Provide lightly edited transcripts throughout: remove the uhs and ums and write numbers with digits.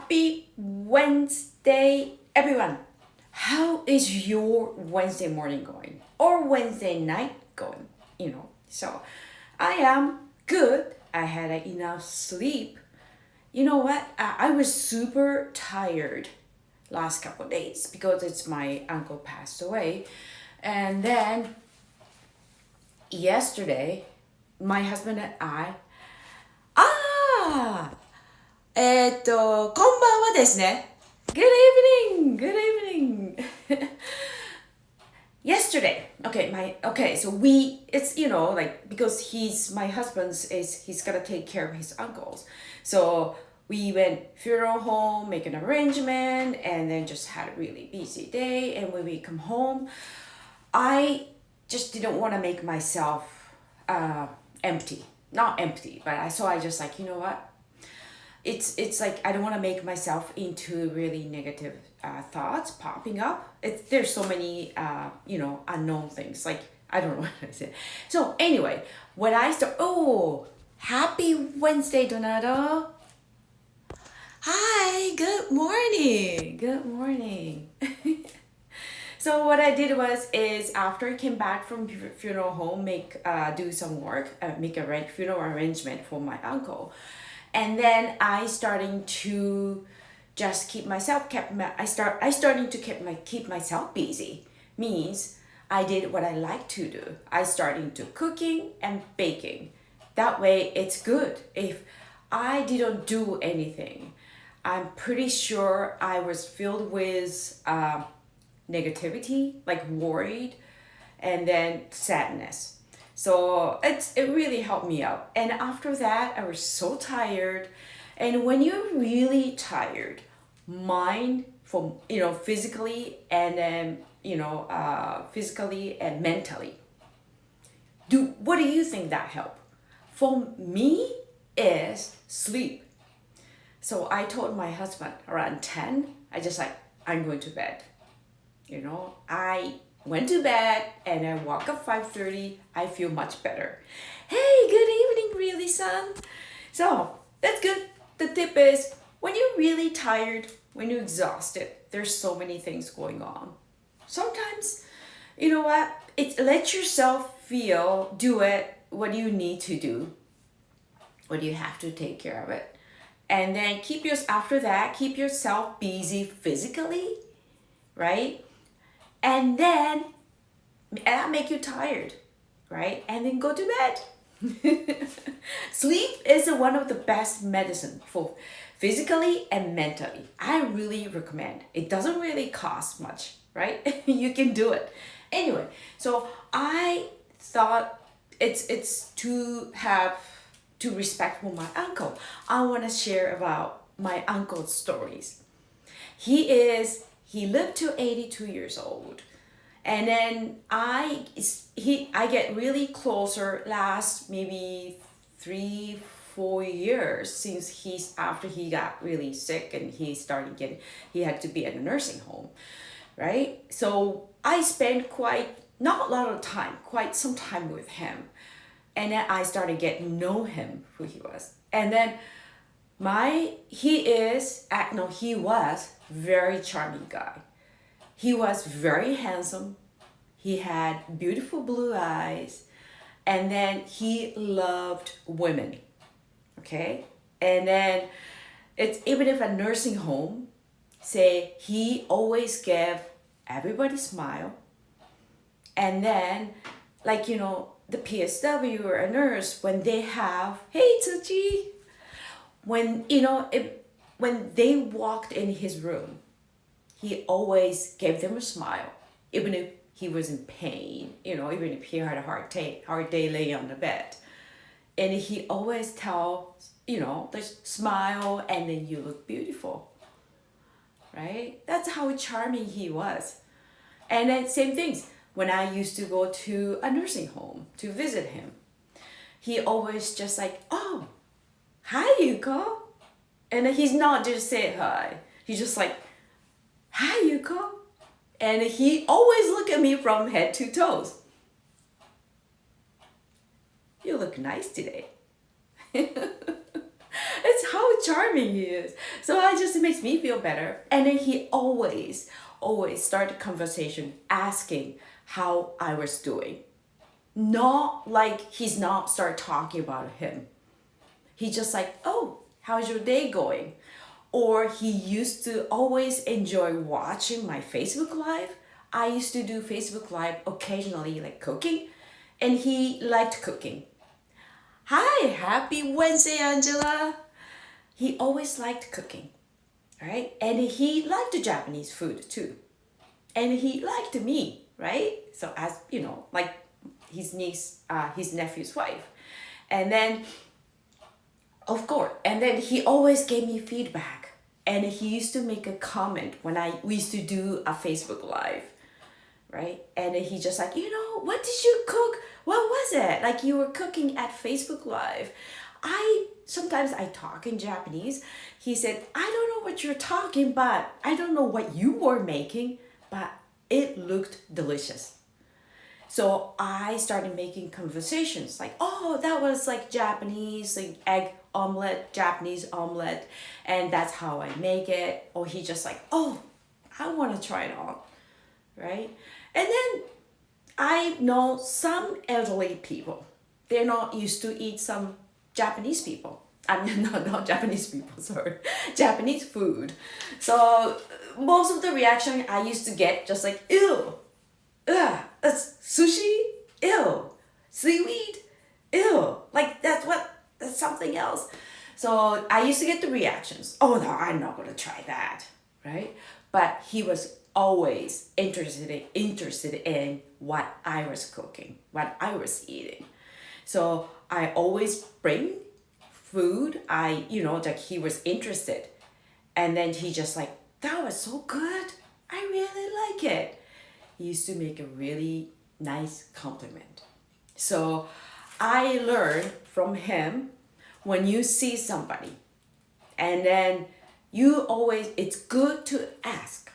Happy Wednesday, everyone. How is your Wednesday morning going? Or Wednesday night going? So I am good. I had enough sleep. You know what? I was super tired last couple of days because it's my uncle passed away. And then yesterday, my husband and I, ああこんばんはですね。Good evening, good evening. Yesterday, so it's like because my husband's is he's gotta take care of his uncles, so we went funeral home, make an arrangement, and then just had a really busy day. And when we come home, I just didn't want to make myself empty, not empty, but I just like what it's like I don't want to make myself into really negative thoughts popping up. There's so many unknown things, like I don't know what I said. So anyway, when I start, happy Wednesday, Donato. Hi, good morning, good morning. So what I did is after I came back from funeral home, do some work, make a funeral arrangement for my uncle. And then I starting to just keep myself keep myself busy. Means I did what I like to do. I starting to cooking and baking. That way it's good. If I didn't do anything, I'm pretty sure I was filled with negativity, like worried, and then sadness. So it really helped me out. And after that, I was so tired. And when you're really tired, mind from physically and then physically and mentally. What do you think that helped? For me, is sleep. So I told my husband around 10, I'm going to bed. I went to bed and I woke up 5:30. I feel much better. Hey, good evening, really, son. So that's good. The tip is when you're really tired, when you're exhausted, there's so many things going on. Sometimes, you know what? Let yourself do it, what you need to do, what you have to take care of it. And then keep yourself busy physically, right? And then that make you tired, right? And then go to bed. Sleep is one of the best medicine for physically and mentally. I really recommend. It doesn't really cost much, right? You can do it. Anyway, so I thought it's to respect for my uncle. I want to share about my uncle's stories. He lived to 82 years old. And then I get really closer last maybe 3-4 years since after he got really sick and he had to be in a nursing home, right? So I spent not a lot of time, quite some time with him. And then I started getting to know him, who he was. And then he was very charming guy. He was very handsome. He had beautiful blue eyes. And then he loved women. Okay? And then even if a nursing home, he always gave everybody smile. And then, the PSW or a nurse, when they have, hey, Tsuchi, when they walked in his room, he always gave them a smile, even if he was in pain, even if he had a hard day laying on the bed. And he always tells, just smile and then you look beautiful, right? That's how charming he was. And then same things, when I used to go to a nursing home to visit him, he always just like, oh, hi, Yuko. And he's not just say hi. He's just like, hi, Yuko. And he always look at me from head to toes. You look nice today. It's how charming he is. So I just, it makes me feel better. And then he always start a conversation asking how I was doing. Not like he's not start talking about him. He just like, oh, how's your day going? Or he used to always enjoy watching my Facebook Live. I used to do Facebook Live occasionally, like cooking, and he liked cooking. Hi, happy Wednesday, Angela. He always liked cooking, right? And he liked the Japanese food too. And he liked me, right? So as you know, like his niece, his nephew's wife. And then, of course, and then he always gave me feedback. And he used to make a comment when we used to do a Facebook Live, right? And he just like, what did you cook? What was it? Like you were cooking at Facebook Live. Sometimes I talk in Japanese. He said, I don't know what you're talking, but I don't know what you were making, but it looked delicious. So I started making conversations like, oh, that was like Japanese, like egg omelet, Japanese omelet, and that's how I make it. Or he just like, oh, I want to try it on, right? And then I know some elderly people, they're not used to eat some Japanese people. I mean, not Japanese people, sorry. Japanese food. So most of the reaction I used to get just like, ew, that's sushi, ew, seaweed, ew. Like that's something else. So I used to get the reactions, oh no, I'm not gonna try that, right? But he was always interested in what I was cooking, what I was eating. So I always bring food. Like he was interested. And then he just like, that was so good. I really like it. He used to make a really nice compliment. So I learned from him, when you see somebody and then it's good to ask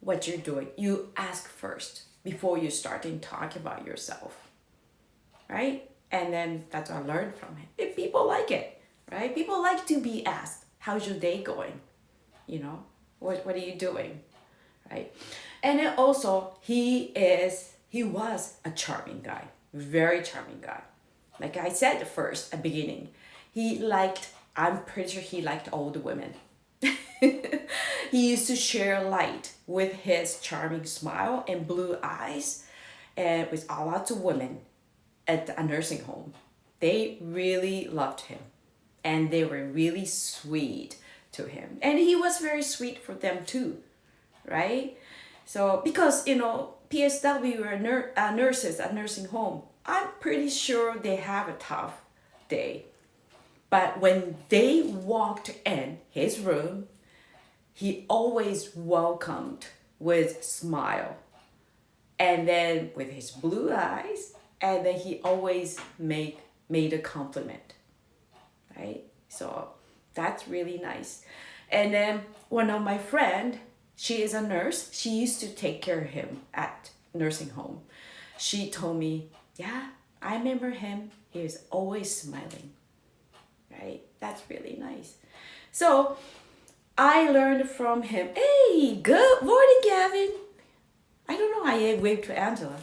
what you're doing. You ask first before you start to talk about yourself, right? And then that's what I learned from him. If people like it, right? People like to be asked, how's your day going? What are you doing, right? And then also, he was a charming guy, very charming guy. Like I said first, at the beginning, I'm pretty sure he liked older women. He used to share light with his charming smile and blue eyes, and with a lot of women at a nursing home. They really loved him, and they were really sweet to him. And he was very sweet for them too, right? So because, PSW are nurses at nursing home, I'm pretty sure they have a tough day. But when they walked in his room, he always welcomed with smile. And then with his blue eyes, and then he always made a compliment, right? So that's really nice. And then one of my friend, she is a nurse. She used to take care of him at nursing home. She told me, yeah, I remember him. He was always smiling, right? That's really nice. So I learned from him. Hey, good morning, Gavin. I don't know how I waved to Angela,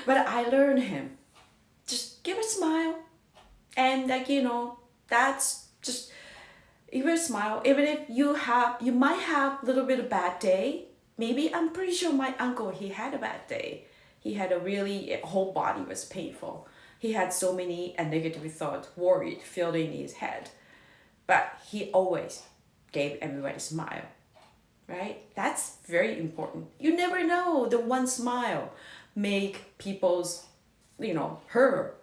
but I learned him. Just give a smile, and that's just even a smile. Even if you might have a little bit of bad day. Maybe I'm pretty sure my uncle, he had a bad day. He had whole body was painful. He had so many negative thoughts, worried, filling his head, but he always gave everybody a smile. Right? That's very important. You never know, the one smile make people's, her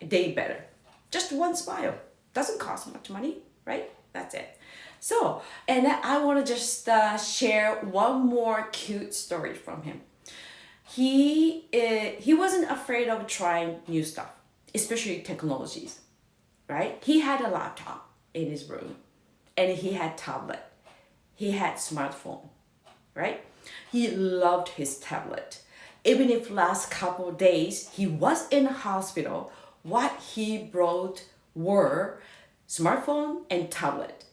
day better. Just one smile. Doesn't cost much money, right? That's it. So, and I want to just share one more cute story from him. He wasn't afraid of trying new stuff, especially technologies, right? He had a laptop in his room, and he had tablet. He had smartphone, right? He loved his tablet. Even if last couple of days he was in a hospital, what he brought were smartphone and tablet.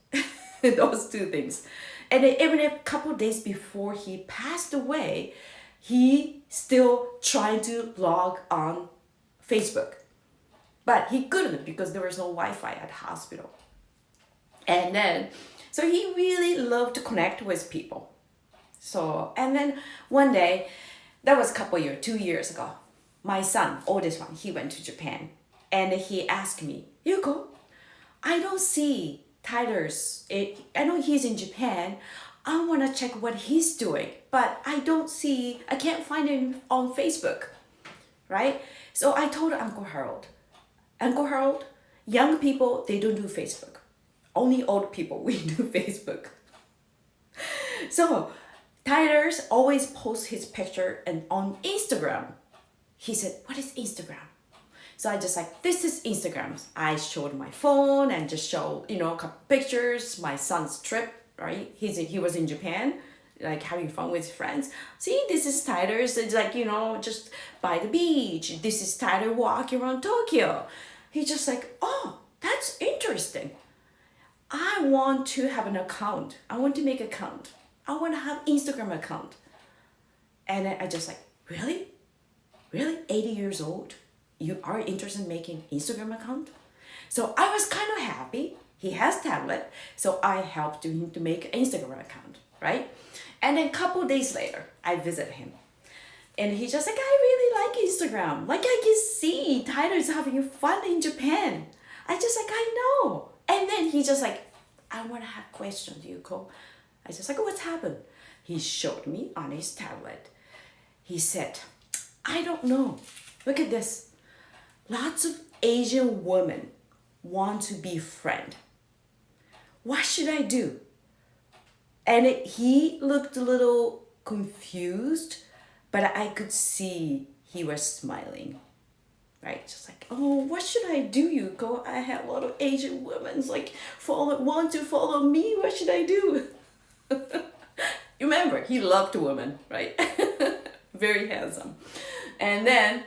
Those two things. And then even a couple days before he passed away, he still trying to log on Facebook. But he couldn't because there was no Wi-Fi at the hospital. And then, so he really loved to connect with people. So, and then one day, that was a couple years, 2 years ago, my son, oldest one, he went to Japan. And he asked me, Yuko, I don't see Tyler's, I know he's in Japan. I want to check what he's doing, but I can't find him on Facebook, right? So I told Uncle Harold, young people, they don't do Facebook. Only old people, we do Facebook. So Tyler's always posts his picture and on Instagram. He said, what is Instagram? So I just like, this is Instagram. I showed my phone and just showed, a couple pictures, my son's trip, right? He was in Japan, like having fun with his friends. See, this is Tyler's, it's like, just by the beach. This is Tyler walking around Tokyo. He's just like, oh, that's interesting. I want to have an account. I want to make an account. I want to have Instagram account. And I just like, really? Really? 80 years old? You are interested in making Instagram account? So I was kind of happy. He has tablet, so I helped him to make an Instagram account, right? And then a couple days later, I visit him. And he's just like, I really like Instagram. Like I can see Tyler's having fun in Japan. I know. And then he just like, I want to have questions, Yuko. I just like, what's happened? He showed me on his tablet. He said, I don't know. Look at this. Lots of Asian women want to be friend. What should I do? And he looked a little confused, but I could see he was smiling. Right? Just like, oh, what should I do, Yuko? I have a lot of Asian women like want to follow me. What should I do? You remember, he loved women, right? Very handsome. And then,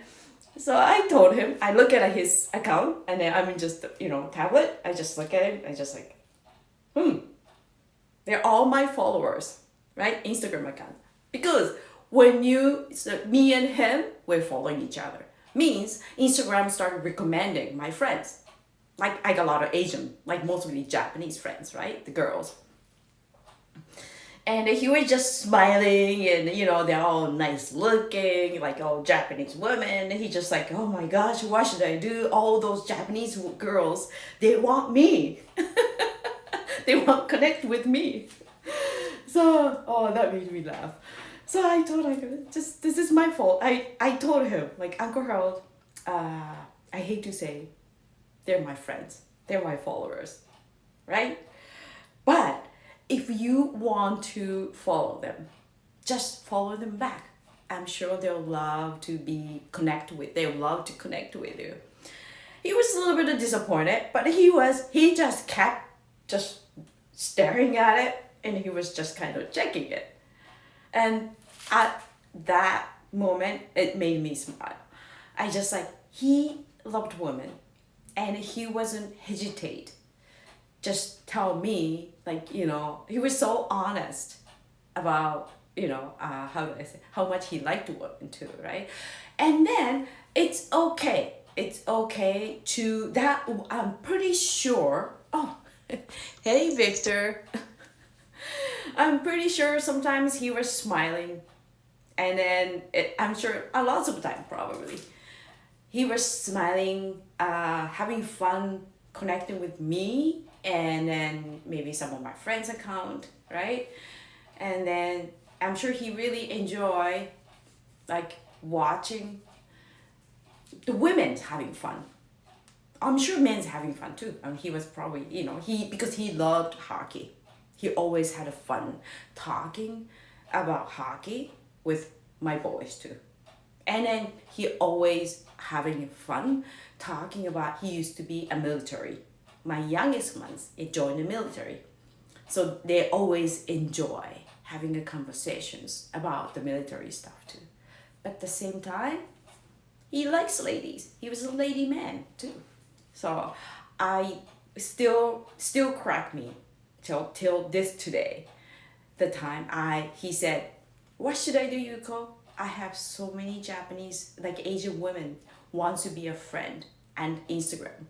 so I told him, I look at his account, and then I'm in just, tablet. I just look at him, I just like, they're all my followers, right? Instagram account. Because me and him, we're following each other. Means Instagram started recommending my friends. Like I got a lot of Asian, like mostly Japanese friends, right? The girls. And he was just smiling and, they're all nice looking, like all Japanese women. And he just like, oh my gosh, what should I do? All those Japanese girls, they want me. They want to connect with me. So, that made me laugh. So I told him, this is my fault. I told him, like, Uncle Harold, I hate to say, they're my friends. They're my followers, right? But if you want to follow them, just follow them back. I'm sure they'll love to they'll love to connect with you. He was a little bit disappointed, but he just kept just staring at it, and he was just kind of checking it. And at that moment, it made me smile. I just like, he loved women, and he wasn't hesitate. Just tell me, like, he was so honest about, how much he liked women too, right? And then it's okay. It's okay to that. I'm pretty sure. Oh, hey, Victor. I'm pretty sure sometimes he was smiling, and then I'm sure a lot of the time probably he was smiling, having fun, connecting with me, and then maybe some of my friends' account, right? And then I'm sure he really enjoy like watching the women having fun. I'm sure men's having fun too. He was probably, because he loved hockey. He always had a fun talking about hockey with my boys too. And then he always having fun talking about, he used to be a military. My youngest ones, it joined the military. So they always enjoy having a conversations about the military stuff too. But at the same time, he likes ladies. He was a lady man too. So I still crack me till this today. The time he said, "What should I do, Yuko? I have so many Japanese, like Asian women, wants to be a friend and Instagram."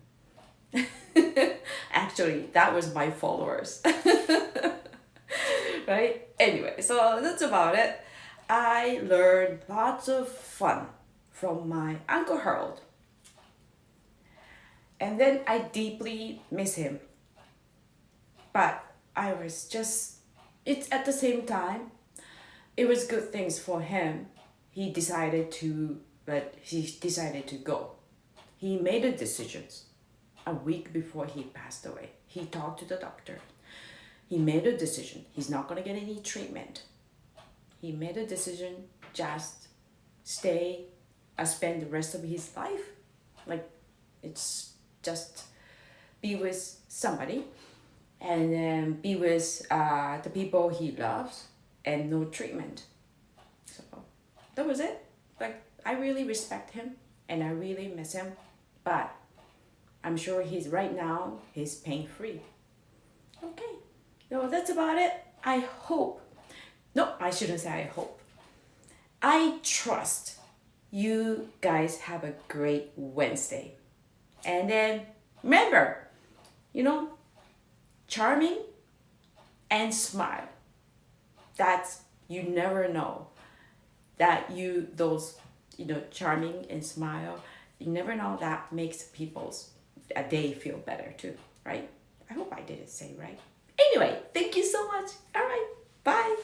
Actually, that was my followers. Right? Anyway, so that's about it. I learned lots of fun from my Uncle Harold. And then I deeply miss him. But I was just, it's at the same time, it was good things for him. He decided to go. He made a decision a week before he passed away. He talked to the doctor. He made a decision. He's not going to get any treatment. He made a decision, just spend the rest of his life. Like, it's just be with somebody and be with the people he loves and no treatment. So that was it. Like, I really respect him and I really miss him, but I'm sure he's pain free. Okay, so that's about it. I hope, no, I shouldn't say I hope. I trust you guys have a great Wednesday. And then remember, you know, charming and smile. That's, you never know that charming and smile, you never know, that makes people's a day feel better too, right? I hope I did it say right. Anyway, thank you so much. All right, bye.